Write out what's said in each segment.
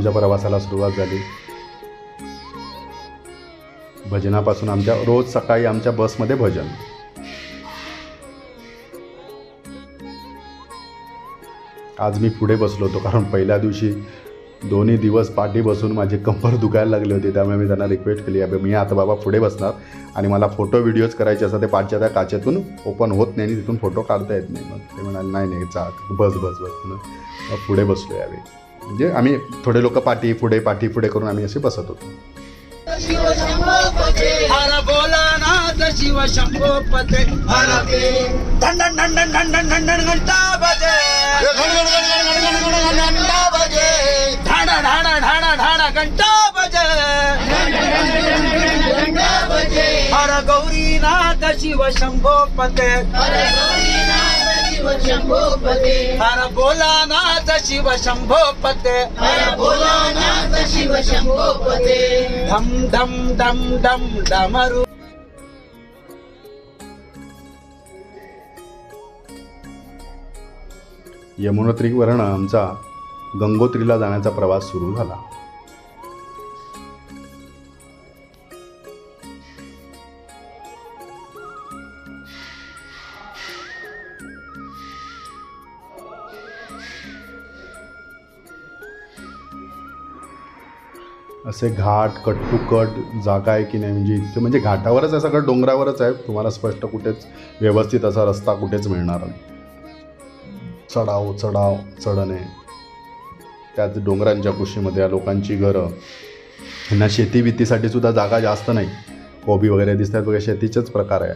आमच्या प्रवासाला सुरुवात झाली. भजनापासून आमच्या रोज सकाळी आमच्या बसमध्ये भजन. आज मी पुढे बसलो होतो कारण पहिल्या दिवशी दोन्ही दिवस पाठी बसून माझी कंबर दुखायला लागली होती. त्यामुळे मी त्यांना रिक्वेस्ट केली, अबे मी आता बाबा पुढे बसणार आणि मला फोटो व्हिडिओज करायचे असतात, ते पाठच्या त्या काचेतून ओपन होत नाही आणि तिथून फोटो काढता येत नाही. मग ते म्हणाले नाही नाही चा बस बस बस म्हणून मग पुढे बसलो यावेळी. म्हणजे आम्ही थोडे लोक पाठी पुढे करून आम्ही असे बसत होतो. हर भोलानाथ शिव शंभो पते हर धन धन धन धन धन धन धन धन घंटा बजे घंटा बजे ढाडा ढाडा ढाडा ढाडा घंटा बजे हर गौरीनाथ शिव शंभो पते हर भोलानाथ शिव शंभो पते हर भोलानाथ शिव शंभो पते धम धम धम धम डमरू. यमुनोत्रीवरून आमचा गंगोत्रीला जाण्याचा प्रवास सुरू झाला. असे घाट कट टू कट जागा आहे की नाही, म्हणजे इथे म्हणजे घाटावरच आहे, सगळं डोंगरावरच आहे. तुम्हाला स्पष्ट कुठेच व्यवस्थित असा रस्ता कुठेच मिळणार नाही. चढाव चढाव चढणे, त्याच डोंगरांच्या कुशीमध्ये या लोकांची घरं. ह्यांना शेतीवितीसाठी सुद्धा जागा जास्त नाही. कोबी वगैरे दिसतात बघा, शेतीचेच प्रकार आहे.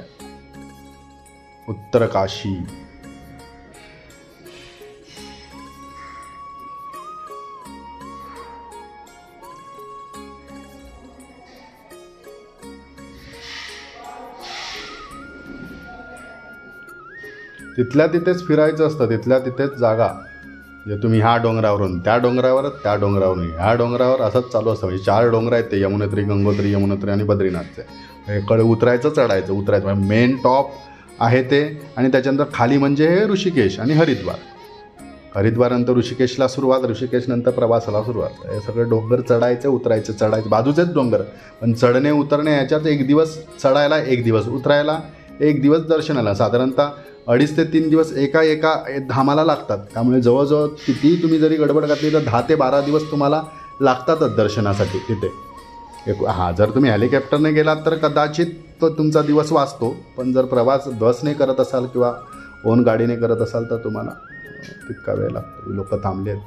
उत्तर काशी. तिथल्या तिथेच फिरायचं असतं, तिथल्या तिथेच जागा. म्हणजे तुम्ही ह्या डोंगरावरून त्या डोंगरावर, त्या डोंगरावरून ह्या डोंगरावर, असंच चालू असतं. म्हणजे 4 डोंगर आहेत ते, यमुनोत्री, गंगोत्री, यमुनोत्री आणि बद्रीनाथचे. इकडे उतरायचं चढायचं. मेन टॉप आहे ते. आणि त्याच्यानंतर खाली म्हणजे हे ऋषिकेश आणि हरिद्वारनंतर ऋषिकेशला सुरुवात, ऋषिकेशनंतर प्रवासाला सुरुवात. हे सगळं डोंगर चढायचं उतरायचं बाजूचेच डोंगर, पण चढणे उतरणे याच्यात 1 दिवस, चढायला 1 दिवस, उतरायला 1 दिवस, दर्शनाला साधारणतः 2.5 ते 3 दिवस एका धामाला लागतात. त्यामुळे जवळजवळ कितीही तुम्ही जरी गडबड घातली तर 10 ते 12 दिवस तुम्हाला लागतातच दर्शनासाठी तिथे. जर तुम्ही हेलिकॉप्टरने गेलात तर कदाचित तो तुमचा दिवस वाचतो, पण जर प्रवास बसने करत असाल किंवा ओन गाडीने करत असाल तर तुम्हाला तितका वेळ लागतो. लोक थांबले आहेत.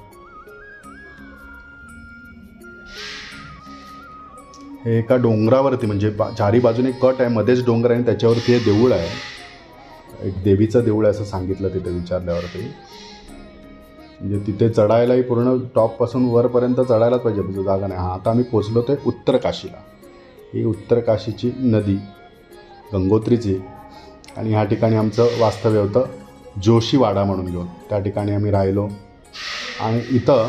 हे एका डोंगरावरती, म्हणजे चारी बाजूने कट आहे, मध्येच डोंगर आहे आणि त्याच्यावरती हे देऊळ आहे. एक देवीचं देऊळ आहे असं सांगितलं तिथे विचारल्यावरती. म्हणजे तिथे चढायलाही पूर्ण टॉपपासून वरपर्यंत चढायलाच पाहिजे, जागा नाही. आता आम्ही पोचलो ते उत्तर काशीला. ही उत्तर काशीची नदी गंगोत्रीची. आणि ह्या ठिकाणी आमचं वास्तव्य होतं जोशीवाडा म्हणून घेऊन. त्या ठिकाणी आम्ही राहिलो. आणि इथं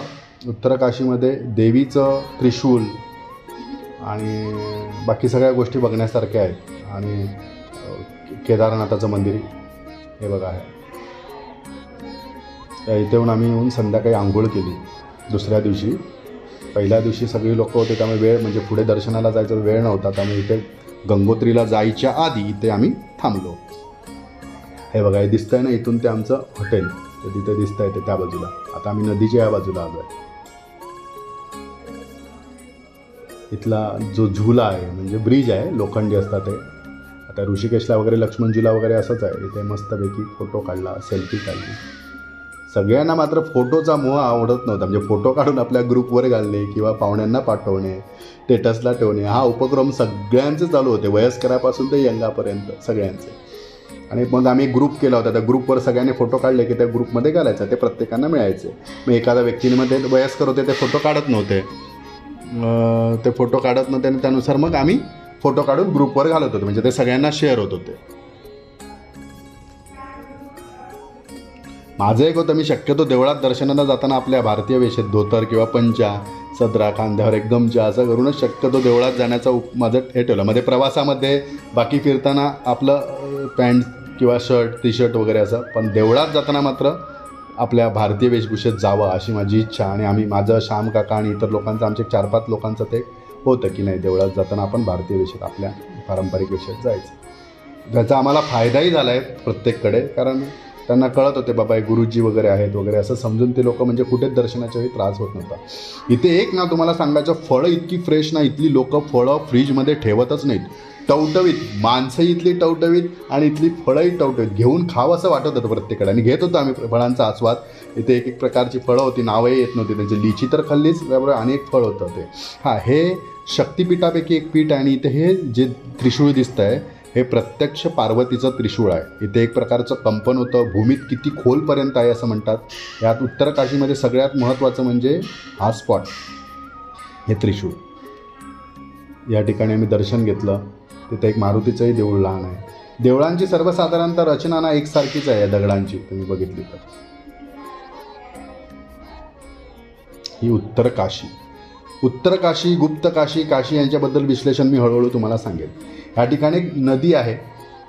उत्तर काशीमध्ये देवीचं त्रिशूल आणि बाकी सगळ्या गोष्टी बघण्यासारख्या आहेत. आणि केदारनाथाचं मंदिर हे बघा आहे. इथे येऊन आम्ही येऊन संध्याकाळी आंघोळ केली. दुसऱ्या दिवशी, पहिल्या दिवशी सगळी लोक होते त्यामुळे वेळ, म्हणजे पुढे दर्शनाला जायचा वेळ नव्हता. त्यामुळे इथे गंगोत्रीला जायच्या आधी इथे आम्ही थांबलो. हे बघा, हे दिसतंय ना, इथून ते आमचं हॉटेल ते तिथे दिसतंय ते त्या बाजूला. आता आम्ही नदीच्या या बाजूला आलो आहे. इथला जो झुला आहे म्हणजे ब्रिज आहे, लोखंडी असतात ते. आता ऋषिकेशला वगैरे लक्ष्मणझुला वगैरे असंच आहे. इथे मस्तपैकी फोटो काढला, सेल्फी काढली. सगळ्यांना मात्र फोटोचा मोह आवडत नव्हता. म्हणजे फोटो काढून आपल्या ग्रुपवर घालणे किंवा पाहुण्यांना पाठवणे, स्टेटसला ठेवणे, हा उपक्रम सगळ्यांचे चालू होते, वयस्करापासून ते यंगापर्यंत सगळ्यांचे. आणि मग आम्ही ग्रुप केला होता. त्या ग्रुपवर सगळ्यांनी फोटो काढले की त्या ग्रुपमध्ये घालायचं, ते प्रत्येकांना मिळायचे. मग एखाद्या व्यक्तीमध्ये वयस्कर होते ते फोटो काढत नव्हते, आणि त्यानुसार मग आम्ही फोटो काढून ग्रुपवर घालत होतो. म्हणजे ते सगळ्यांना शेअर होत होते. माझं एक होतं, मी शक्यतो देवळात दर्शनाला जाताना आपल्या भारतीय वेशेत धोतर किंवा पंचा, सदरा, खांद्यावर एक गमचा असं करूनच शक्यतो देवळात जाण्याचा माझं हे ठेवलं. मध्ये प्रवासामध्ये बाकी फिरताना आपलं पॅन्ट किंवा शर्ट, टी शर्ट वगैरे असं, पण देवळात जाताना मात्र आपल्या भारतीय वेशभूषेत जावं अशी माझी इच्छा. आणि आम्ही माझं श्याम काका आणि इतर लोकांचं आमचे 4-5 लोकांचं ते होतं की नाही देवळात जाताना आपण भारतीय वेशात आपल्या पारंपरिक वेशात जायचं. त्याचा आम्हाला फायदाही झाला आहे प्रत्येककडे, कारण त्यांना कळत होते बाबा गुरुजी वगैरे आहेत वगैरे असं समजून ते लोक म्हणजे कुठेच दर्शनाच्याही त्रास होत नव्हता. इथे एक ना तुम्हाला सांगायचं, फळं इतकी फ्रेश ना, इथली लोकं फळं फ्रीजमध्ये ठेवतच नाहीत. टवटवीत माणसंही इथली टवटवीत आणि इथली फळंही टवटवीत, घेऊन खावं असं वाटत होतं प्रत्येकडे. आणि घेत होतो आम्ही फळांचा आस्वाद. इथे एक प्रकारची फळं होती, नावही येत नव्हती त्यांची. लिची तर खाल्लीच, त्याबरोबर अनेक फळ होतं ते. हां, हे शक्तिपीठापैकी एक पीठ आहे. आणि इथे हे जे त्रिशूळ दिसतं आहे हे प्रत्यक्ष पार्वतीचं त्रिशूळ आहे. इथे एक प्रकारचं कंपन होतं, भूमीत किती खोलपर्यंत आहे असं म्हणतात. यात उत्तर काशीमध्ये सगळ्यात महत्त्वाचं म्हणजे हा स्पॉट, हे त्रिशूळ. या ठिकाणी आम्ही दर्शन घेतलं. तिथे एक मारुतीचंही देऊळ लहान आहे. देवळांची सर्वसाधारणतः रचना ना एकसारखीच आहे या दगडांची, तुम्ही बघितली तर. ही उत्तर काशी. उत्तर काशी, गुप्त काशी, काशी यांच्याबद्दल विश्लेषण मी हळूहळू तुम्हाला सांगेन. या ठिकाणी एक नदी आहे.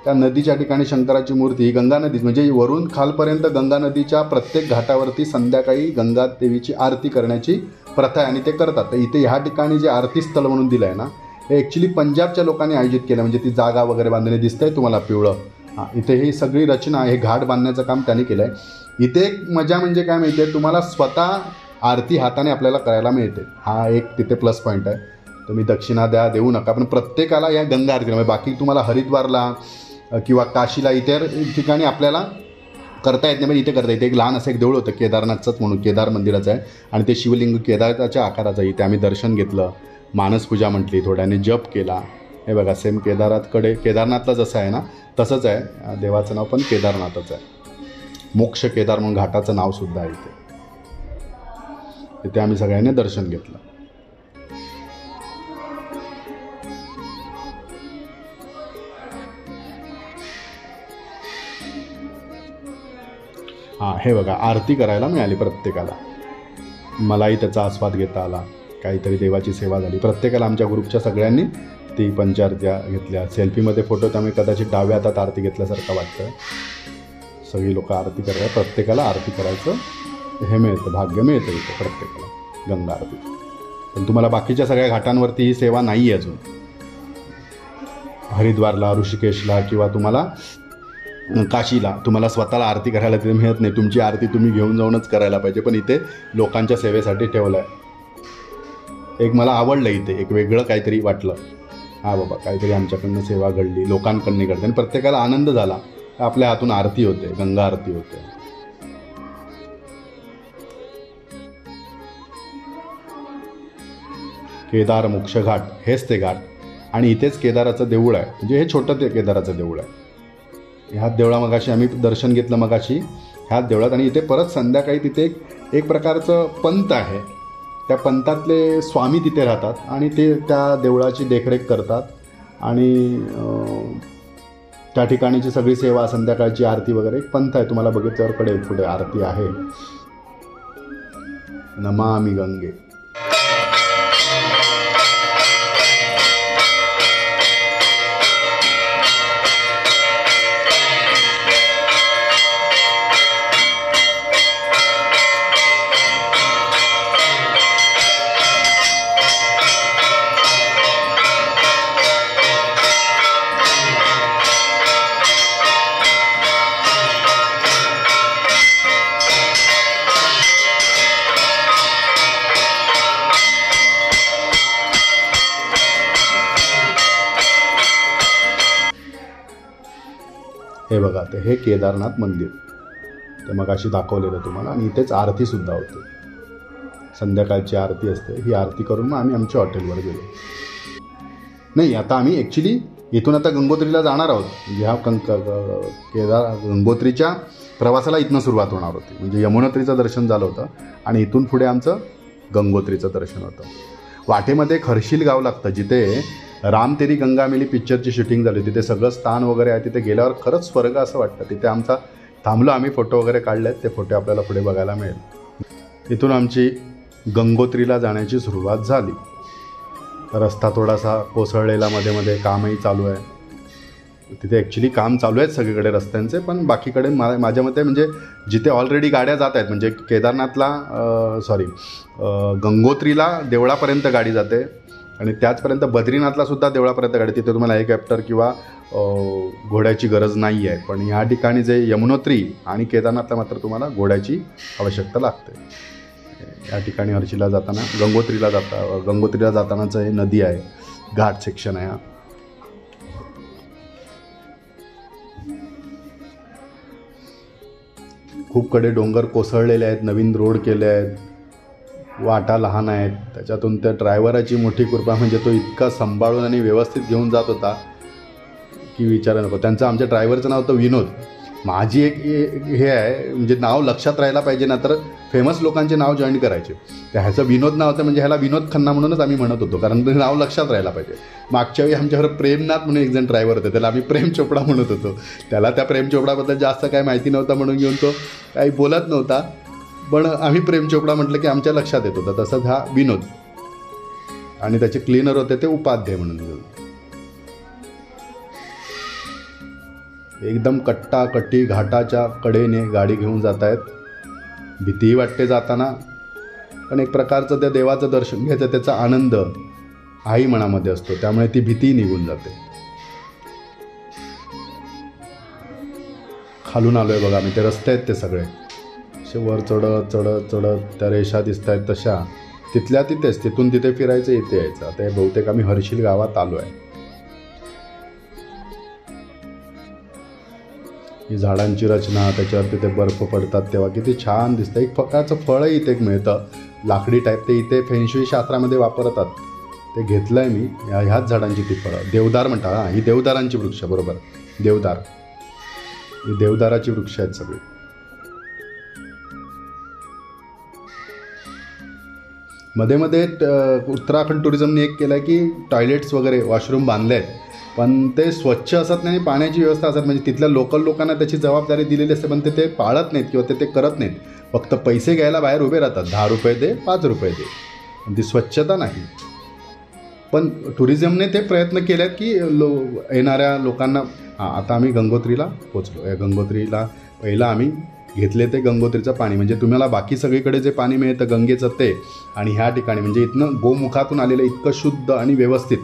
त्या नदीच्या ठिकाणी शंकराची मूर्ती, ही गंगा नदी म्हणजे वरून खालपर्यंत गंगा नदीच्या प्रत्येक घाटावरती संध्याकाळी गंगा देवीची आरती करण्याची प्रथा आहे आणि ते करतात. तर इथे ह्या ठिकाणी जे आरती स्थळ म्हणून दिलं आहे ना, हे ॲक्च्युली पंजाबच्या लोकांनी आयोजित केलं. म्हणजे ती जागा वगैरे बांधणे दिसतंय तुम्हाला पिवळं. हां, इथे ही सगळी रचना, हे घाट बांधण्याचं काम त्यांनी केलं आहे. इथे एक मजा म्हणजे काय माहिती आहे तुम्हाला, स्वतः आरती हाताने आपल्याला करायला मिळते. हा एक तिथे प्लस पॉईंट आहे. तुम्ही दक्षिणा देऊ नका, पण प्रत्येकाला या गंगा आरतीला, म्हणजे बाकी तुम्हाला हरिद्वारला किंवा काशीला इतर ठिकाणी आपल्याला करता येत नाही, पण इथे करता येते. एक लहान असं एक देऊळ होतं केदारनाथचंच म्हणून, केदार मंदिराचं आहे आणि ते शिवलिंग केदारच्या आकाराचं आहे. इथे आम्ही दर्शन घेतलं, मानसपूजा म्हटली, थोड्याने जप केला. हे बघा सेम केदारनाथला जसं आहे ना तसंच आहे. देवाचं नाव पण केदारनाथच आहे. मोक्ष केदार म्हणून घाटाचं नावसुद्धा आहे इथे. इथे आम्ही सगळ्यांनी दर्शन घेतलं. हां, हे बघा आरती करायला मिळाली प्रत्येकाला. मलाही त्याचा आस्वाद घेता आला. काहीतरी देवाची सेवा झाली. प्रत्येकाला आमच्या ग्रुपच्या सगळ्यांनी ती पंचारत्या घेतल्या. सेल्फीमध्ये फोटो त्यामुळे कदाचित डाव्या हातात आरती घेतल्यासारखं वाटतं. सगळी लोक आरती करतात. प्रत्येकाला आरती करायचं हे मिळतं, भाग्य मिळतं इथं प्रत्येकाला गंगा आरती. पण तुम्हाला बाकीच्या सगळ्या घाटांवरती ही सेवा नाही आहे अजून. हरिद्वारला, ऋषिकेशला किंवा तुम्हाला काशीला तुम्हाला स्वतःला आरती करायला तिथे मिळत नाही. तुमची आरती तुम्ही घेऊन जाऊनच करायला पाहिजे. पण इथे लोकांच्या सेवेसाठी ठेवलं आहे. एक मला आवडलं इथे, एक वेगळं काहीतरी वाटलं. हां बाबा, काहीतरी आमच्याकडनं सेवा घडली, लोकांकडनं घडते आणि प्रत्येकाला आनंद झाला. आपल्या हातून आरती होते, गंगा आरती होते. केदार मोक्ष घाट, हेच ते घाट. आणि इथेच केदाराचं देऊळ आहे. म्हणजे हे छोटं ते केदाराचं देऊळ आहे. ह्याच देवळा मगाशी आम्ही दर्शन घेतलं मगाशी ह्याच देवळात. आणि इथे परत संध्याकाळी तिथे एक प्रकारचं पंत आहे. त्या पंथातले स्वामी तिथे राहतात आणि ते त्या देवळाची देखरेख करतात. आणि त्या ठिकाणीची सगळी सेवा, संध्याकाळची आरती वगैरे एक पंथ आहे. तुम्हाला बघितल्यावर कळेल पुढे आरती आहे. नमामि गंगे. हे बघा, ते हे केदारनाथ मंदिर ते मगाशी दाखवलेलं तुम्हाला. आणि इथेच आरतीसुद्धा होते. संध्याकाळची आरती असते. ही आरती करून मग आम्ही आमच्या हॉटेलवर गेलो. नाही, आता आम्ही ॲक्च्युली इथून आता गंगोत्रीला जाणार आहोत. म्हणजे ह्या गंगोत्रीच्या प्रवासाला इथनं सुरुवात होणार होती. म्हणजे यमुनोत्रीचं दर्शन झालं होतं आणि इथून पुढे आमचं गंगोत्रीचं दर्शन होतं. वाटेमध्ये एक हर्षिल गाव लागतं, जिथे राम तेरी गंगा मिली पिक्चरची शूटिंग झाली. तिथे सगळं स्थान वगैरे आहे. तिथे गेल्यावर खरंच स्वर्ग असं वाटतं. तिथे आमचा थांबलो आम्ही, फोटो वगैरे काढले आहेत. ते फोटो आपल्याला पुढे बघायला मिळेल. इथून आमची गंगोत्रीला जाण्याची सुरुवात झाली. रस्ता थोडासा कोसळलेला, मध्ये मध्ये कामही चालू आहे. तिथे ॲक्च्युली काम चालू आहेत सगळीकडे रस्त्यांचे, पण बाकीकडे माझ्या मते म्हणजे जिथे ऑलरेडी गाड्या जात आहेत, म्हणजे केदारनाथला गंगोत्रीला देवळापर्यंत गाडी जाते आणि त्याचपर्यंत बद्रीनाथला सुद्धा देवळापर्यंत गाडी, तिथे तुम्हाला हेलिकॉप्टर किंवा घोड्याची गरज नाही आहे. पण ह्या ठिकाणी जे यमुनोत्री आणि केदारनाथला मात्र तुम्हाला घोड्याची आवश्यकता लागते. या ठिकाणी हर्षीला जाताना गंगोत्रीला जातानाचं हे नदी आहे, घाट सेक्शन आहे हा. खूप कडे डोंगर कोसळलेले आहेत, नवीन रोड केले आहेत, वाटा लहान आहेत. त्याच्यातून त्या ड्रायव्हराची मोठी कृपा म्हणजे तो इतका सांभाळून आणि व्यवस्थित घेऊन जात होता की विचारा नको. त्यांचं आमच्या ड्रायव्हरचं नाव होतं विनोद. माझी एक हे आहे, म्हणजे नाव लक्षात राहायला पाहिजे ना, तर फेमस लोकांचे नाव जॉईन करायचे. तर ह्याचं विनोद नाव होतं, म्हणजे ह्याला विनोद खन्ना म्हणूनच आम्ही म्हणत होतो, कारण ते नाव लक्षात राहायला पाहिजे. मागच्या वेळी आमच्यावर प्रेमनाथ म्हणून एक जण ड्रायव्हर होते, त्याला आम्ही प्रेम चोपडा म्हणत होतो. त्याला त्या प्रेम चोपडाबद्दल जास्त काय माहिती नव्हतं म्हणून घेऊन तो काही बोलत नव्हता, पण आम्ही प्रेम चोपडा म्हटलं की आमच्या लक्षात येत होतं. तसंच हा विनोद, आणि त्याचे क्लीनर होते ते उपाध्याय म्हणून घेऊन. एकदम कट्टाकट्टी घाटाच्या कडेने गाडी घेऊन जात आहेत. भीतीही वाटते जाताना, पण एक प्रकारचं त्या देवाचं दर्शन घ्यायचं त्याचा आनंद आई मनामध्ये असतो, त्यामुळे ती भीती निघून जाते. खालून आलोय बघा मी, ते रस्ते आहेत ते सगळे असे वर चढत चढत चढत त्या रेषा दिसत आहेत तशा तिथल्या तिथेच, तिथून तिथे फिरायचं, इथे यायचं. आता बहुतेक आम्ही हर्षील गावात आलो आहे. ही झाडांची रचना, त्याच्यावरती ते बर्फ पडतात तेव्हा किती छान दिसतं. एक फकाचं फळही इथे एक मिळतं लाकडी टाईप, ते इथे फेंशुई शास्त्रामध्ये वापरतात. ते घेतलं आहे मी. ह्याच झाडांची ती फळं देवदार म्हणतात. हां, ही देवदारांची वृक्ष, बरोबर, देवदार. ही देवदाराची वृक्ष आहेत सगळी. मध्ये मध्ये उत्तराखंड टुरिझमने एक केलं की टॉयलेट्स वगैरे वॉशरूम बांधले आहेत, पण ते स्वच्छ असत नाही, पाण्याची व्यवस्था असत, म्हणजे तिथल्या लोकल लोकांना त्याची जबाबदारी दिलेली असते, पण ते पाळत नाहीत किंवा ते करत नाहीत. फक्त पैसे घ्यायला बाहेर उभे राहतात, 10 रुपये दे, 5 रुपये दे, पण ती स्वच्छता नाही. पण टुरिझमने ते प्रयत्न केलेत की येणाऱ्या लोकांना. आता आम्ही गंगोत्रीला पोचलो. या गंगोत्रीला पहिला आम्ही घेतले ते गंगोत्रीचं पाणी, म्हणजे तुम्हाला बाकी सगळीकडे जे पाणी मिळतं गंगेचं ते, आणि ह्या ठिकाणी म्हणजे इथनं गोमुखातून आलेलं इतकं शुद्ध आणि व्यवस्थित,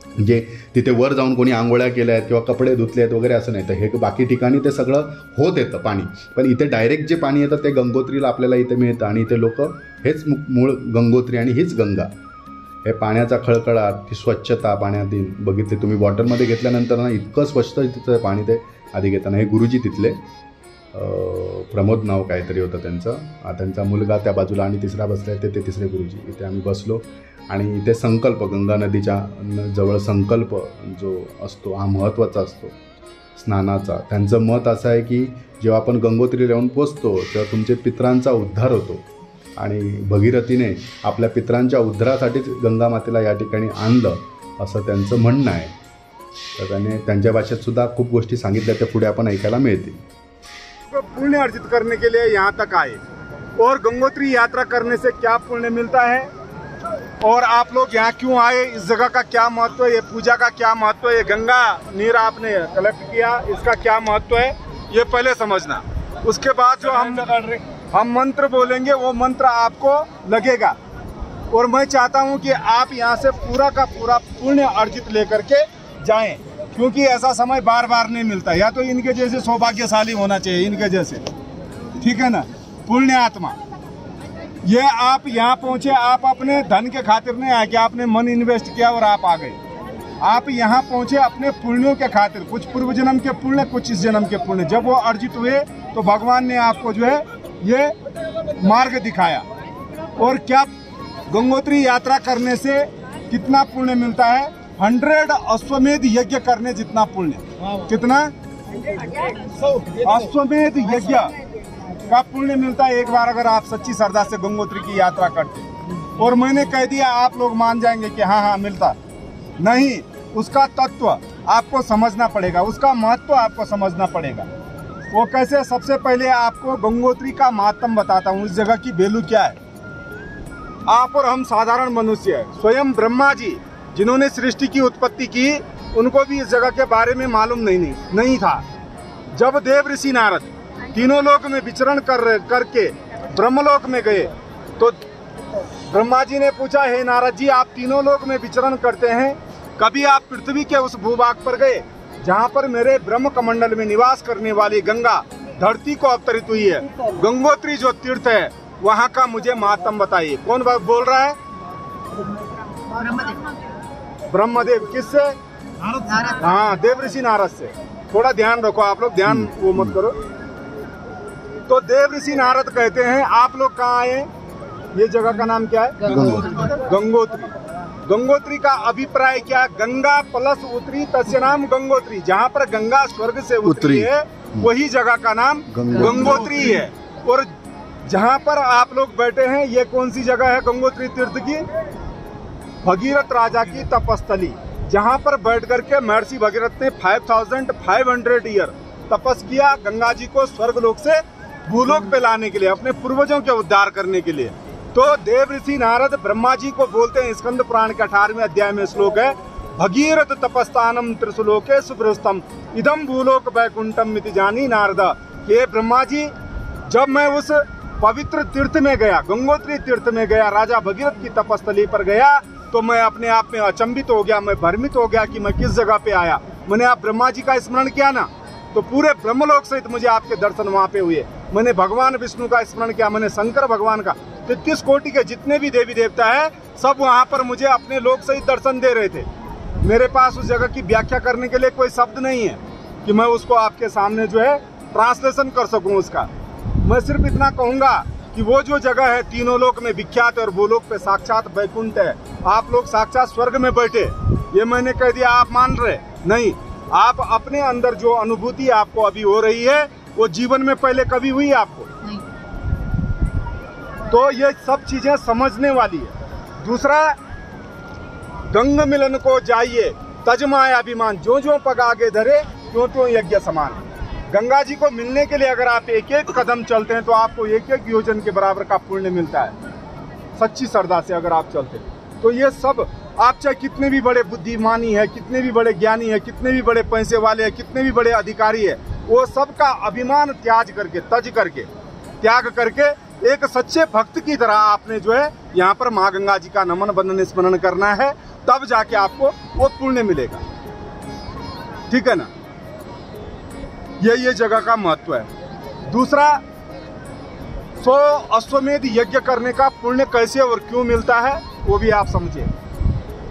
म्हणजे तिथे वर जाऊन कोणी आंघोळ्या केल्या आहेत किंवा कपडे धुतले आहेत वगैरे असं नाही. तर हे बाकी ठिकाणी ते सगळं होत येतं पाणी, पण इथे डायरेक्ट जे पाणी येतं ते गंगोत्रीला आपल्याला इथे मिळतं. आणि इथे लोक हेच मूळ गंगोत्री आणि हीच गंगा. हे पाण्याचा खळखळाट, ती स्वच्छता पाण्यातील बघितली तुम्ही. बॉटलमध्ये घेतल्यानंतर ना इतकं स्वच्छ तिथं पाणी ते आधी घेताना. हे गुरुजी तिथले, प्रमोद नाव काहीतरी होतं त्यांचं, त्यांचा मुलगा त्या बाजूला आणि तिसरा बसला आहे ते तिसरे गुरुजी. इथे आम्ही बसलो आणि इथे संकल्प, गंगा नदीच्या जवळ संकल्प जो असतो हा महत्त्वाचा असतो स्नानाचा. त्यांचं मत असं आहे की जेव्हा आपण गंगोत्रीला येऊन पोचतो तेव्हा तुमचे पितरांचा उद्धार होतो, आणि भगीरथीने आपल्या पितरांच्या उद्धारासाठीच गंगा मातेला या ठिकाणी आणलं असं त्यांचं म्हणणं आहे. तर त्याने त्यांच्या भाषेत सुद्धा खूप गोष्टी सांगितल्या, त्या पुढे आपण ऐकायला मिळतील. पुण्य अर्जित करने के लिए यहाँ तक आए, और गंगोत्री यात्रा करने से क्या पुण्य मिलता है, और आप लोग यहाँ क्यों आए, इस जगह का क्या महत्व है, ये पूजा का क्या महत्व है, ये गंगा नीर आपने कलेक्ट किया, इसका क्या महत्व है, ये पहले समझना. उसके बाद जो हम मंत्र बोलेंगे वो मंत्र आपको लगेगा. और मैं चाहता हूँ कि आप यहाँ से पूरा का पूरा पुण्य अर्जित लेकर के जाएं, क्योंकि ऐसा समय बार बार नहीं मिलता. या तो इनके जैसे सौभाग्यशाली होना चाहिए, इनके जैसे, ठीक है ना, पुण्य आत्मा. ये आप यहाँ पहुँचे, आप अपने धन के खातिर नहीं आए कि आपने मन इन्वेस्ट किया और आप आ गए. आप यहाँ पहुँचे अपने पुण्यों के खातिर, कुछ पूर्व जन्म के पुण्य, कुछ इस जन्म के पुण्य. जब वो अर्जित हुए तो भगवान ने आपको जो है ये मार्ग दिखाया. और क्या गंगोत्री यात्रा करने से कितना पुण्य मिलता है, 100 अश्वमेध यज्ञ करने जितना पुण्य. कितना अश्वमेध यज्ञ का पुण्य मिलता है एक बार अगर आप सच्ची श्रद्धा से गंगोत्री की यात्रा करते. और मैंने कह दिया आप लोग मान जाएंगे कि हाँ हाँ मिलता नहीं. उसका तत्व आपको समझना पड़ेगा, उसका महत्व आपको समझना पड़ेगा. वो कैसे, सबसे पहले आपको गंगोत्री का महात्म बताता हूँ, इस जगह की वैल्यू क्या है. आप और हम साधारण मनुष्य है. स्वयं ब्रह्मा जी जिन्होंने सृष्टि की उत्पत्ति की उनको भी इस जगह के बारे में मालूम नहीं था। जब देव ऋषि नारद तीनों लोक में विचरण करके ब्रह्मलोक में गए तो ब्रह्मा जी ने पूछा, हे नारद जी, आप तीनों लोक में विचरण करते हैं, कभी आप पृथ्वी के उस भूभाग पर गए जहाँ पर मेरे ब्रह्म कमंडल में निवास करने वाली गंगा धरती को अवतरित हुई है? गंगोत्री जो तीर्थ है वहाँ का मुझे महात्म बताइए। कौन बोल रहा है? ब्रह्मदेव। किससे? हाँ, देव ऋषि नारद से। थोड़ा ध्यान रखो आप लोग, ध्यान वो मत करो। तो देव ऋषि नारद कहते हैं, आप लोग कहाँ आए? ये जगह का नाम क्या है? गंगोत्री। गंगोत्री का अभिप्राय क्या? गंगा प्लस उतरी तस्य नाम गंगोत्री। जहाँ पर गंगा स्वर्ग से उतरी है वही जगह का नाम गंगोत्री है। और जहाँ पर आप लोग बैठे हैं ये कौन सी जगह है गंगोत्री तीर्थ की? भगीरथ राजा की तपस्थली, जहाँ पर बैठ करके महर्षि भगीरथ ने 5500 ईयर तपस किया गंगा जी को स्वर्ग लोक से भूलोक पे लाने के लिए, अपने पूर्वजों के उद्धार करने के लिए। तो देव ऋषि नारद ब्रह्मा जी को बोलते हैं, स्कंद पुराण के 18वें अध्याय में श्लोक है, भगीरथ तपस्तानम त्रिशुलोके सुभृस्तम इदम भूलोक वैकुंठम मिति जानी नारद। ये ब्रह्मा जी, जब मैं उस पवित्र तीर्थ में गया, गंगोत्री तीर्थ में गया, राजा भगीरथ की तपस्थली पर गया, तो मैं अपने आप में अचंभित हो गया, मैं भ्रमित हो गया कि मैं किस जगह पे आया। मैंने आप ब्रह्मा जी का स्मरण किया ना, तो पूरे ब्रह्मलोक सहित मुझे आपके दर्शन वहाँ पे हुए। मैंने भगवान विष्णु का स्मरण किया, मैंने शंकर भगवान का, 33 कोटि के जितने भी देवी देवता है सब वहाँ पर मुझे अपने लोक सहित दर्शन दे रहे थे। मेरे पास उस जगह की व्याख्या करने के लिए कोई शब्द नहीं है कि मैं उसको आपके सामने जो है ट्रांसलेशन कर सकूँ उसका। मैं सिर्फ इतना कहूँगा कि वो जो जगह है तीनों लोक में विख्यात है और भूलोक पे साक्षात वैकुंठ है। आप लोग साक्षात स्वर्ग में बैठे, ये मैंने कह दिया आप मान रहे नहीं। आप अपने अंदर जो अनुभूति आपको अभी हो रही है वो जीवन में पहले कभी हुई आपको नहीं। तो ये सब चीजें समझने वाली है। दूसरा, गंग मिलन को जाइए तजमाय अभिमान, जो जो पग आगे धरे त्यों त्यों यज्ञ समान। गंगा जी को मिलने के लिए अगर आप एक एक कदम चलते हैं तो आपको एक एक योजन के बराबर का पुण्य मिलता है, सच्ची श्रद्धा से अगर आप चलते हैं। तो ये सब, आप चाहे कितने भी बड़े बुद्धिमानी है, कितने भी बड़े ज्ञानी है, कितने भी बड़े पैसे वाले हैं, कितने भी बड़े अधिकारी है, वो सब का अभिमान त्याग करके एक सच्चे भक्त की तरह आपने जो है यहाँ पर माँ गंगा जी का नमन बंदन स्मरण करना है, तब जाके आपको वो पुण्य मिलेगा। ठीक है ना? ये जगह का महत्व है। दूसरा, 100 अश्वमेध यज्ञ करने का पुण्य कैसे और क्यों मिलता है वो भी आप समझिए।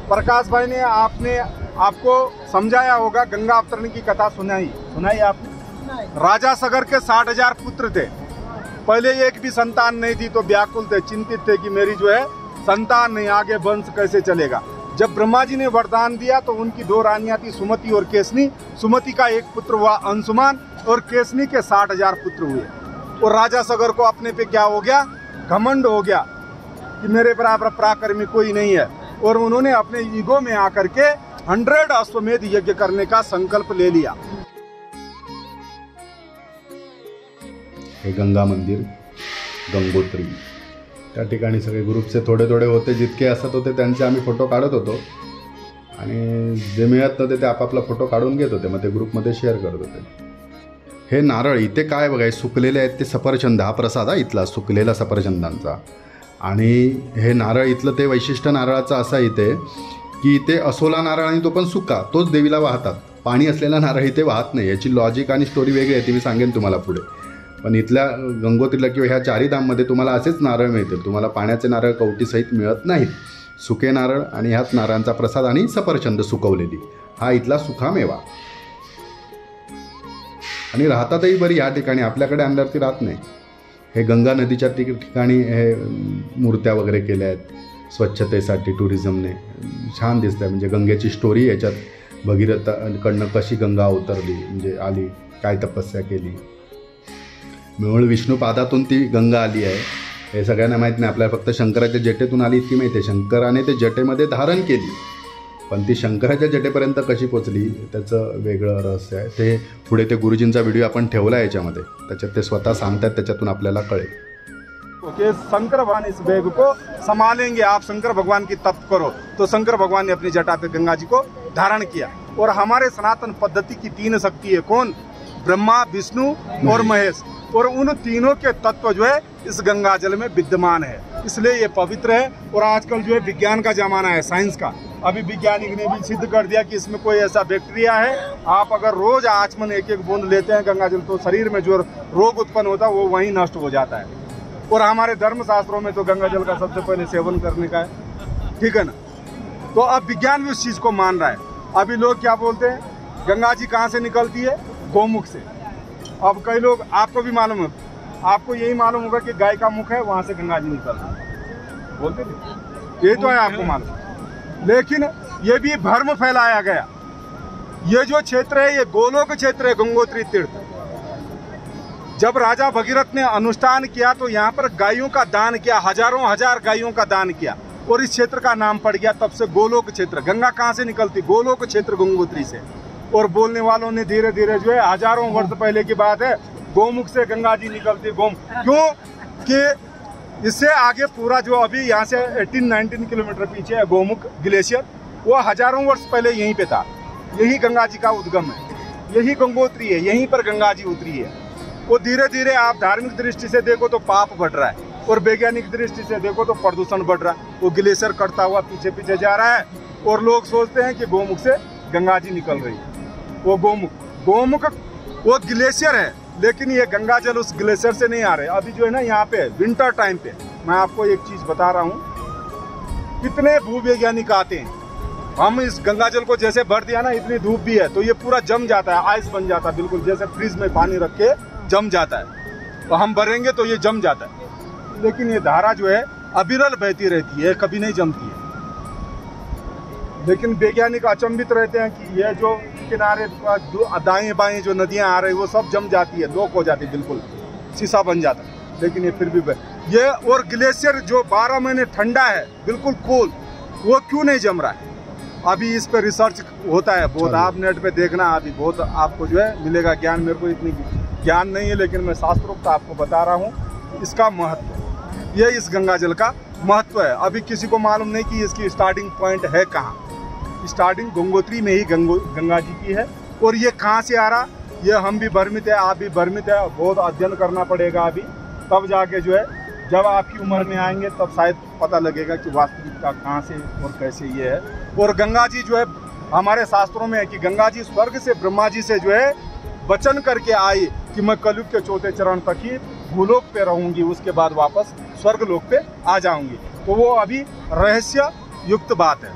प्रकाश भाई ने आपको समझाया होगा, गंगा अवतरण की कथा सुनाई आपने। राजा सगर के 60,000 पुत्र थे, पहले एक भी संतान नहीं थी, तो व्याकुल थे, चिंतित थे कि मेरी जो है संतान नहीं, आगे वंश कैसे चलेगा। जब ब्रह्मा जी ने वरदान दिया तो उनकी 2 रानियां थी, सुमति और केसनी। सुमति का एक पुत्र हुआ अंशुमान और केसनी के 60,000 पुत्र हुए। और राजा सगर को अपने पे क्या हो गया? घमंड हो गया कि मेरे बराबर पराक्रमी कोई नहीं है। और उन्होंने अपने ईगो में आकर के 100 अश्वमेध यज्ञ करने का संकल्प ले लिया। हे गंगा मंदिर गंगोत्री, त्या ठिकाणी सगळे ग्रुपचे थोडे थोडे होते, जितके असत होते त्यांचे आम्ही फोटो काढत होतो आणि जे मिळत नव्हते ते आपापला फोटो काढून घेत होते, मग ते ग्रुपमध्ये शेअर करत होते। हे नारळ इथे काय बघाय सुकलेले आहेत, ते सफरचंद, हा प्रसाद हा इथला सुकलेला सफरचंदांचा। आणि हे नारळ इथलं ते वैशिष्ट्य नारळाचं असं इथे की इथे असोला नारळ आणि तो पण सुका, तोच देवीला वाहतात, पाणी असलेला नारळ इथे वाहत नाही। याची लॉजिक आणि स्टोरी वेगळी आहे, ती मी सांगेन तुम्हाला पुढे। पण इथल्या गंगोत्रीला किंवा ह्या 4 धाममध्ये तुम्हाला असेच नारळ मिळतील, तुम्हाला पाण्याचे नारळ कवटीसहित मिळत नाहीत। सुके नारळ आणि ह्याच नारळांचा प्रसाद आणि सफरचंद सुकवलेली, हा इथला सुखा मेवा। आणि राहतातही बरी या ठिकाणी, आपल्याकडे आणल्यावरती राहत नाही। हे गंगा नदीच्या ठिकाणी हे मूर्त्या वगैरे केल्या आहेत स्वच्छतेसाठी, टुरिझमने छान दिसतं आहे। म्हणजे गंगेची स्टोरी याच्यात, भगीरथकडनं कशी गंगा अवतरली, म्हणजे आली, काय तपस्या केली, मूळ विष्णुपादातून ती गंगा आली आहे हे सगळ्यांना माहीत नाही। आपल्याला फक्त शंकराच्या जटेतून आली इतकी माहिती आहे, शंकराने ते जटेमध्ये धारण केली, पण ती शंकराच्या जटेपर्यंत कशी पोचली त्याचं वेगळं रहस्य आहे। ते पुढे ते गुरुजींचा व्हिडिओ आपण ठेवला याच्यामध्ये, त्याच्यात ते स्वतः सांगतात, त्याच्यातून आपल्याला कळेल। ओके, शंकर भगवान इस बैग को संभालेंगे, आप शंकर भगवान की तप करो। तो शंकर भगवान ने अपनी जटा पे गंगा जी को धारण किया। और हमारे सनातन पद्धति की 3 शक्ति है। कौन? ब्रह्मा, विष्णु और महेश। और उन तीनों के तत्व जो है इस गंगा जल में विद्यमान है, इसलिए ये पवित्र है। और आजकल जो है विज्ञान का जमाना है, साइंस का। अभी वैज्ञानिक ने भी सिद्ध कर दिया कि इसमें कोई ऐसा बैक्टीरिया है, आप अगर रोज आचमन 1-1 बूंद लेते हैं गंगा जल, तो शरीर में जो रोग उत्पन्न होता है वो वहीं नष्ट हो जाता है। और हमारे धर्म शास्त्रों में तो गंगा जल का सबसे पहले सेवन करने का है, ठीक है ना। तो अब विज्ञान भी उस चीज को मान रहा है। अभी लोग क्या बोलते हैं, गंगा जी कहाँ से निकलती है? गौमुख से। अब कई लोग, आपको भी मालूम है, आपको यही मालूम होगा कि गाय का मुख है, वहां से गंगा जी निकलती है, बोलते थे, ये तो है आपको मालूम। लेकिन ये भी भ्रम फैलाया गया। ये जो क्षेत्र है ये गोलोक क्षेत्र है, गंगोत्री तीर्थ। जब राजा भगीरथ ने अनुष्ठान किया तो यहाँ पर गायों का दान किया, हजारों हजार गायों का दान किया, और इस क्षेत्र का नाम पड़ गया तब से गोलोक क्षेत्र। गंगा कहाँ से निकलती? गोलोक क्षेत्र, गंगोत्री से। और बोलने वालों ने धीरे धीरे जो है, हजारों वर्ष पहले की बात है, गोमुख से गंगा जी निकलती। क्यों कि इससे आगे पूरा जो अभी यहाँ से 18-19 किलोमीटर पीछे है गोमुख ग्लेशियर, वो हजारों वर्ष पहले यहीं पे था। यही गंगा जी का उद्गम है, यही गंगोत्री है, यहीं पर गंगा जी उतरी है। वो धीरे धीरे आप धार्मिक दृष्टि से देखो तो पाप बढ़ रहा है, और वैज्ञानिक दृष्टि से देखो तो प्रदूषण बढ़ रहा है। वो ग्लेशियर कटता हुआ पीछे पीछे जा रहा है, और लोग सोचते हैं कि गोमुख से गंगा जी निकल रही है। वो गोमुख वो ग्लेशियर है, लेकिन ये गंगा जल उस ग्लेशियर से नहीं आ रहे। अभी जो है ना यहाँ पे विंटर टाइम पे, मैं आपको एक चीज बता रहा हूँ, कितने भूवैज्ञानिक आते हैं। हम इस गंगा जल को जैसे भर दिया ना, इतनी धूप भी है तो ये पूरा जम जाता है, आइस बन जाता है, बिल्कुल जैसे फ्रिज में पानी रख के जम जाता है। तो हम भरेंगे तो ये जम जाता है, लेकिन ये धारा जो है अविरल बहती रहती है, कभी नहीं जमती है। लेकिन वैज्ञानिक अचंभित रहते हैं कि ये जो किनारे दाएं बाएं जो नदियां आ रही वो सब जम जाती है, लोक हो जाती है, बिल्कुल शीशा बन जाता है। लेकिन ये फिर भी ये, और ग्लेशियर जो 12 महीने ठंडा है, बिल्कुल कूल, वो क्यों नहीं जम रहा है? अभी इस पे रिसर्च होता है बहुत, आप नेट पे देखना, अभी बहुत आपको जो है मिलेगा ज्ञान। मेरे को इतनी ज्ञान नहीं है, लेकिन मैं शास्त्रोक्त आपको बता रहा हूँ इसका महत्व। ये इस गंगा जल का महत्व है। अभी किसी को मालूम नहीं कि इसकी स्टार्टिंग पॉइंट है कहाँ। स्टार्टिंग गंगोत्री में ही गंगा जी की है। और ये कहाँ से आ रहा, ये हम भी भ्रमित है, आप भी भ्रमित है। बहुत अध्ययन करना पड़ेगा अभी, तब जाके जो है, जब आपकी उम्र में आएंगे तब शायद पता लगेगा कि वास्तविकता कहाँ से और कैसे ये है। और गंगा जी जो है, हमारे शास्त्रों में है कि गंगा जी स्वर्ग से ब्रह्मा जी से जो है वचन करके आई कि मैं कलयुग के 4थे चरण तक ही भूलोक पे रहूंगी, उसके बाद वापस स्वर्ग लोक पे आ जाऊंगी। तो वो अभी रहस्य युक्त बात है,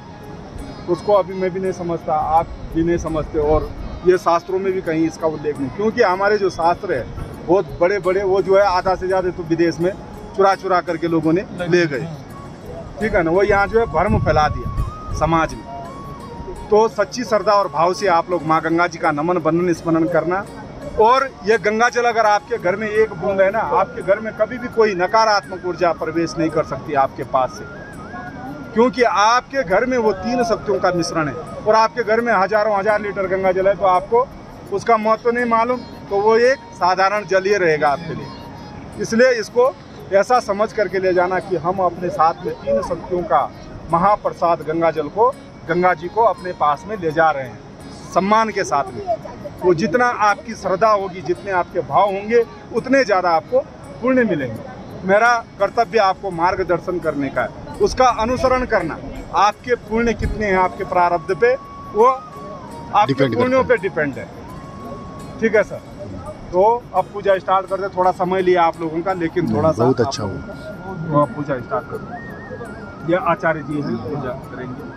उसको अभी मैं भी नहीं समझता, आप भी नहीं समझते, और ये शास्त्रों में भी कहीं इसका उल्लेख नहीं। क्योंकि हमारे जो शास्त्र है बहुत बड़े बड़े, वो जो है आधा से ज़्यादा तो विदेश में चुरा करके लोगों ने ले गए, ठीक है ना। वो यहाँ जो है भ्रम फैला दिया समाज में। तो सच्ची श्रद्धा और भाव से आप लोग माँ गंगा जी का नमन बंदन स्मरण करना। और ये गंगा जल अगर आपके घर में 1 बूंद है ना, आपके घर में कभी भी कोई नकारात्मक ऊर्जा प्रवेश नहीं कर सकती आपके पास से, क्योंकि आपके घर में वो 3 शक्तियों का मिश्रण है। और आपके घर में हजारों हजार लीटर गंगा जल है, तो आपको उसका महत्व नहीं मालूम, तो वो एक साधारण जल ही रहेगा आपके लिए। इसलिए इसको ऐसा समझ करके ले जाना कि हम अपने साथ में 3 शक्तियों का महाप्रसाद गंगा जल को, गंगा जी को अपने पास में ले जा रहे हैं सम्मान के साथ में। तो जितना आपकी श्रद्धा होगी, जितने आपके भाव होंगे, उतने ज़्यादा आपको पुण्य मिलेंगे। मेरा कर्तव्य आपको मार्गदर्शन करने का है, उसका अनुसरण करना। आपके पुण्य कितने हैं आपके प्रारब्ध पे, वो आपके पुण्यों पे डिपेंड है, ठीक है सर। तो अब पूजा स्टार्ट करते, थोड़ा समय लिया आप लोगों का, लेकिन थोड़ा सा बहुत अच्छा हुआ। पूजा स्टार्ट करते, ये आचार्य जी हैं, पूजा करेंगे।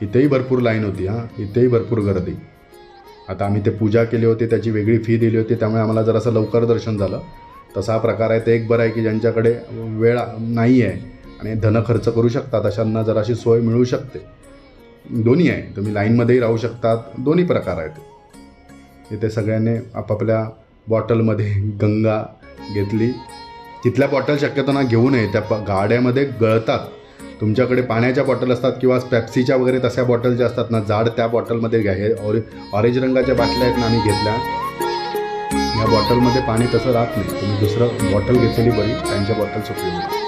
इथेही भरपूर लाईन होती, हां इथेही भरपूर गर्दी। आता आम्ही ते पूजा केली होती, त्याची वेगळी फी दिली होती, त्यामुळे आम्हाला जरासं लवकर दर्शन झालं। तसा हा प्रकार आहे, ते एक बरं आहे की ज्यांच्याकडे वेळ नाही आहे आणि धन खर्च करू शकतात अशांना जराशी सोय मिळू शकते। दोन्ही आहे, तुम्ही लाईनमध्येही राहू शकतात, दोन्ही प्रकार आहेत। इथे सगळ्यांनी आपापल्या बॉटलमध्ये गंगा घेतली। तिथल्या बॉटल शक्यतो ना घेऊ नये, त्या गाड्यामध्ये गळतात। तुमच्याकडे पाण्याच्या बॉटल असतात किंवा पेप्सीच्या वगैरे तशा बॉटल ज्या असतात ना जाड, त्या बॉटलमध्ये घ्या। हे ऑरेंज रंगाच्या बाटल्या आहेत ना, आम्ही घेतल्या। या बॉटलमध्ये पाणी तसं राहत नाही, तुम्ही दुसरं बॉटल घेतलेली बरी, त्यांच्या बॉटलचं उपयोग आहे.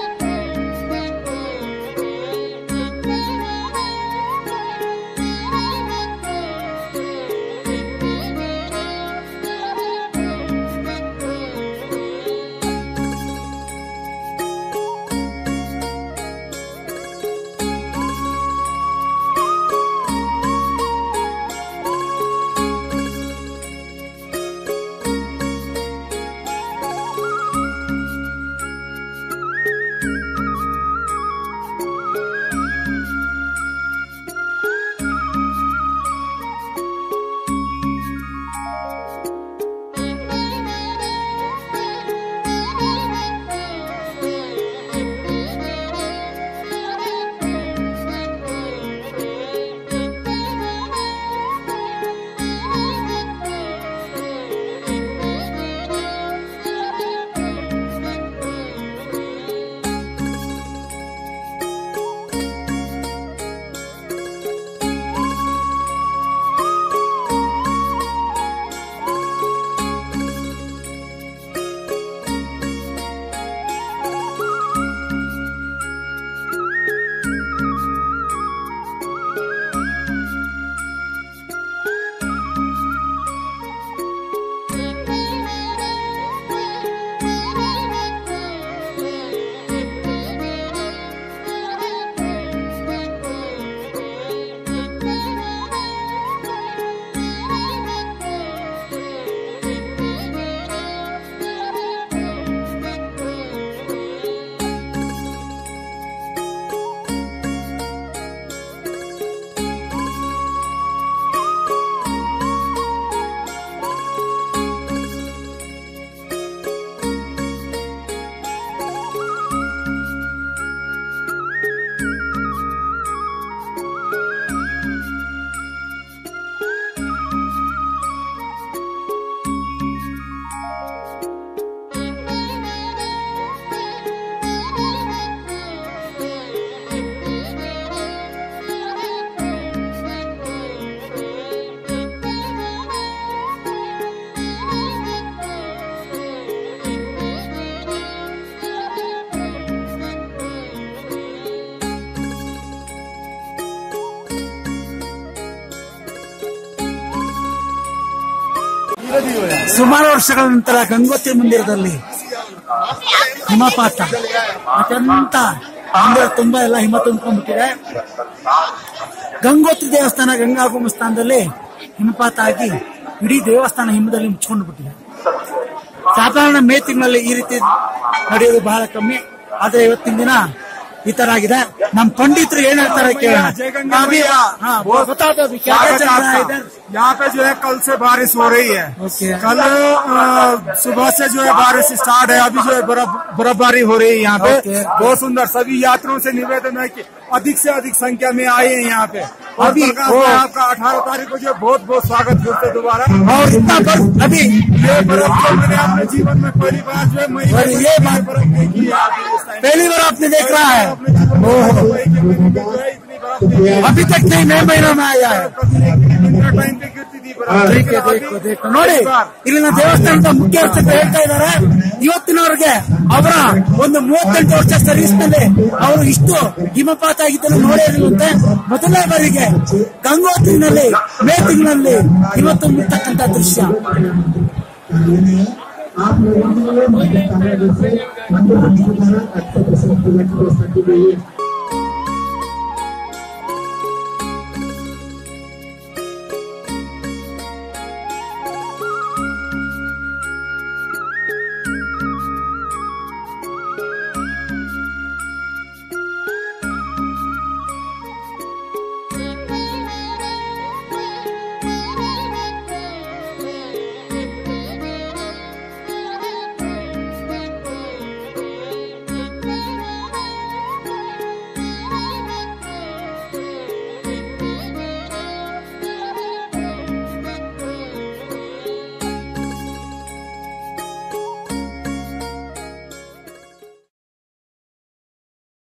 ಸುಮಾರು ವರ್ಷಗಳ ನಂತರ ಗಂಗೋತ್ರಿ ಮಂದಿರದಲ್ಲಿ ಹಿಮಪಾತ ಅತ್ಯಂತ ಮಂದಿರ ತುಂಬಾ ಎಲ್ಲ ಹಿಮ ತುಂಬಿಕೊಂಡಿದೆ. ಗಂಗೋತ್ರಿ ದೇವಸ್ಥಾನ ಗಂಗಾಗಮ ಸ್ಥಾನದಲ್ಲಿ ಹಿಮಪಾತ ಆಗಿ ಇಡೀ ದೇವಸ್ಥಾನ ಹಿಮದಲ್ಲಿ ಮುಚ್ಕೊಂಡು ಬಿಟ್ಟಿದೆ. ಸಾಧಾರಣ ಮೇ ತಿಂಗಳಲ್ಲಿ ಈ ರೀತಿ ನಡೆಯೋದು ಬಹಳ ಕಮ್ಮಿ, ಆದ್ರೆ ಇವತ್ತಿನ ದಿನ ಈ ತರ ಆಗಿದೆ. ನಮ್ಮ पंडितರು ಏನ್ ಹೇಳ್ತಾರೆ ಕೇಳೋಣ. बता दो अभी क्या चल रहा है इधर? यहाँ पे जो है कल से बारिश हो रही है. कल सुबह से जो है बारिश स्टार्ट है. अभी जो है बर्फबारी हो रही है यहाँ पे. बहुत सुंदर. सभी यात्रियों से निवेदन है कि अधिक से अधिक संख्या में आए हैं यहाँ पे. और आपका 18 तारीख को जो बहुत बहुत स्वागत फिर से दोबारा. और इतना बर्फ अभी ये बर्फ जो मैंने अपने जीवन में पहली बार जो है ये बर्फ देखी है. पहली बार आपने देख रहा है. अभी तक नहीं, मई महीना में आया है. देखो ನೋಡಿ, ಇಲ್ಲಿನ ದೇವಸ್ಥಾನದ ಮುಖ್ಯಸ್ಥರು ಹೇಳ್ತಾ ಇದ್ದಾರೆ, ಇವತ್ತಿನವರೆಗೆ ಅವರ ಒಂದು 38 ವರ್ಷ ಸರ್ವಿಸ್ ನಲ್ಲಿ ಅವರು ಇಷ್ಟು ಹಿಮಪಾತ ಆಗಿದ್ದನ್ನು ನೋಡಿರುವಂತೆ ಮೊದಲನೇ ಬಾರಿಗೆ ಗಂಗೋತ್ರಿನಲ್ಲಿ ಮೇ ತಿಂಗಳಲ್ಲಿ ಹಿಮ ತುಂಬಿರ್ತಕ್ಕಂಥ ದೃಶ್ಯ. आप लोगों को